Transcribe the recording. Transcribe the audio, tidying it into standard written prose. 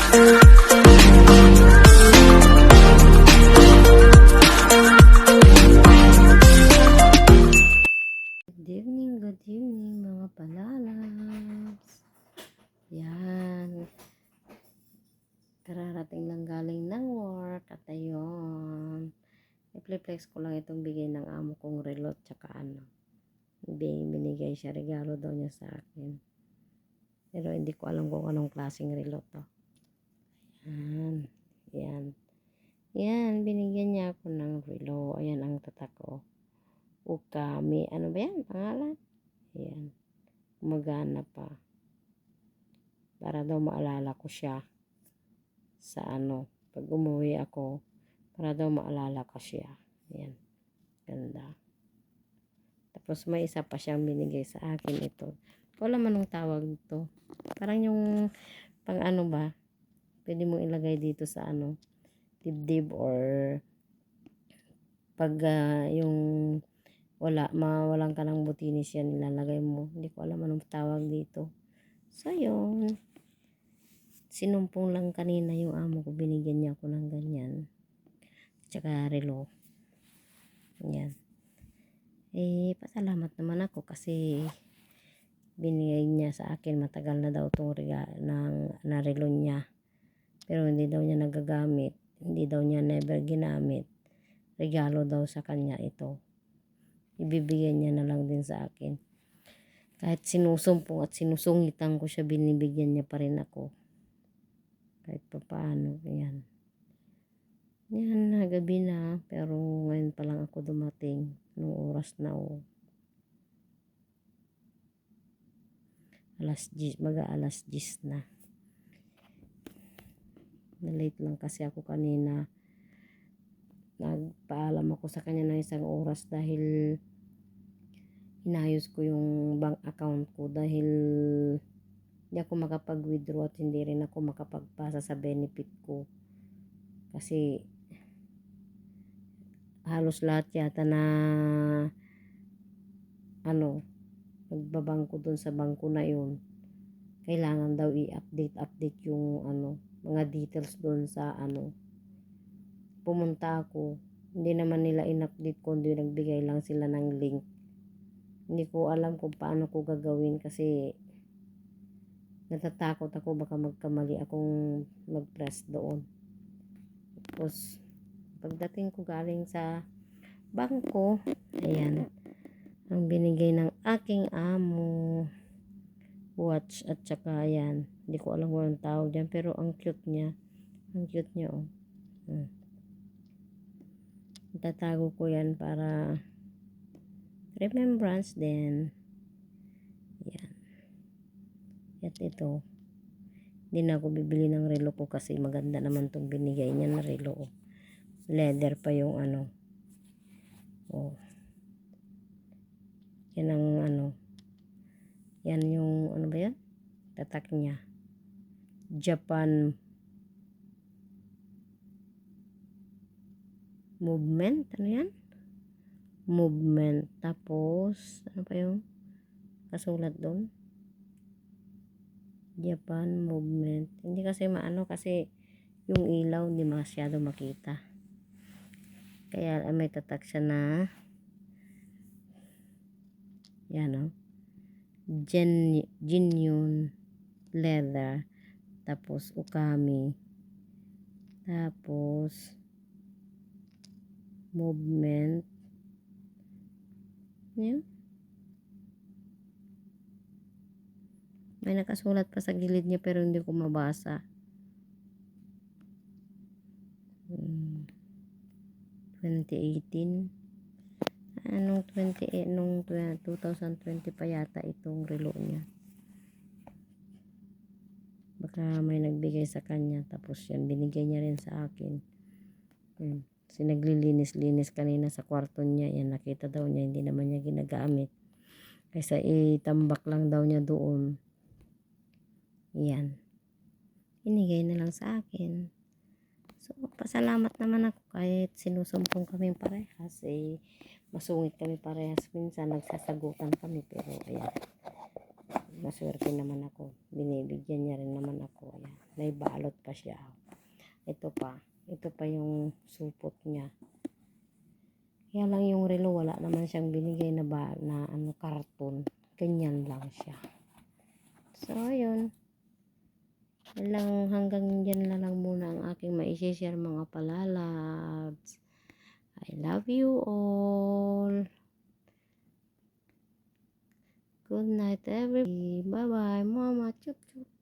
Good evening mga palalabs. Yan. Kararating lang galing ng work at ayun. I-flex ko lang itong bigay ng amo kong relo tsaka ano. Binigay siya, regalo daw niya sa akin. Pero hindi ko alam kung anong klaseng relo to. Yan. Yan. Yan, binigyan niya ako ng relo. Ayan ang tatak ko. Ukami. Ano ba yan? Pangalan? Ayan. Gumagana pa. Para daw maalala ko siya sa ano. Pag umuwi ako, para daw maalala ko siya. Ayan. Ganda. Tapos may isa pa siyang binigay sa akin ito. Wala man ang tawag ito. Parang yung pang ano ba? Pwede mong ilagay dito sa ano. Dibdib or pag yung mawalan ka ng butinis yan, ilalagay mo. Hindi ko alam anong tawag dito. So, yun. Sinumpong lang kanina yung amo ko. Binigyan niya ako ng ganyan. Tsaka relo. Yan. Pasalamat naman ako kasi binigay niya sa akin. Matagal na daw itong na relo niya. Pero hindi daw niya nagagamit. Hindi daw niya never ginamit. Regalo daw sa kanya ito. Ibibigyan niya na lang din sa akin. Kahit sinusumpong at sinusungitan ko siya, binibigyan niya pa rin ako. Kahit pa paano. Ayan. Yan, gabi na. Pero ngayon pa lang ako dumating. Nung oras na alas 10, alas 10 na. Na-late lang kasi ako kanina. Nagpaalam ako sa kanya ng isang oras dahil inayos ko yung bank account ko dahil hindi ako makapag-withdraw at hindi rin ako makapagpasa sa benefit ko kasi halos lahat yata na ano nagbabangko dun sa bangko na yun, kailangan daw i-update yung ano mga details dun sa ano. Pumunta ako, hindi naman nila in-update ko, hindi nagbigay lang sila ng link. Hindi ko alam kung paano ko gagawin kasi natatakot ako baka magkamali akong mag-press doon. Tapos pagdating ko galing sa bangko, ayan ang binigay ng aking amo, watch at saka ayan, hindi ko alam kung anong tawag dyan pero ang cute niya oh. Tatago ko yan para remembrance din. Yan. At ito. Hindi na ako bibili ng relo ko kasi maganda naman itong binigay niya na relo. Leather pa yung ano. Oh. Yan ang ano. Yan yung ano ba yan? Tatak niya. Japan movement. Ano yan? Movement. Tapos, ano pa yung kasulat doon? Japan movement. Hindi kasi maano kasi yung ilaw hindi masyado makita. Kaya may tatak siya na yan o. Genuine leather. Tapos ukami. Tapos movement. Yan. May nakasulat pa sa gilid niya pero hindi ko mabasa. 2018. Anong 20 nung 2020 pa yata itong relo niya. Baka may nagbigay sa kanya tapos yan binigay niya rin sa akin. Kasi naglilinis-linis kanina sa kwarto niya. Yan, nakita daw niya hindi naman niya ginagamit. Kaysa itambak lang daw niya doon. Yan. Inigay na lang sa akin. So, pasalamat naman ako kahit sinusumpong kami parehas. Masungit kami parehas. Minsan nagsasagutan kami pero ayan. maswerte naman ako. Binibigyan niya rin naman ako. Ayan. May balot pa siya. Ito pa. Ito pa yung supot niya. Kaya lang yung relo, wala naman siyang binigay na karton. Ganyan lang siya. So, ayun. Hanggang dyan na lang muna ang aking maisishare mga palalabs. I love you all. Good night everybody. Bye bye mama. Chup chup.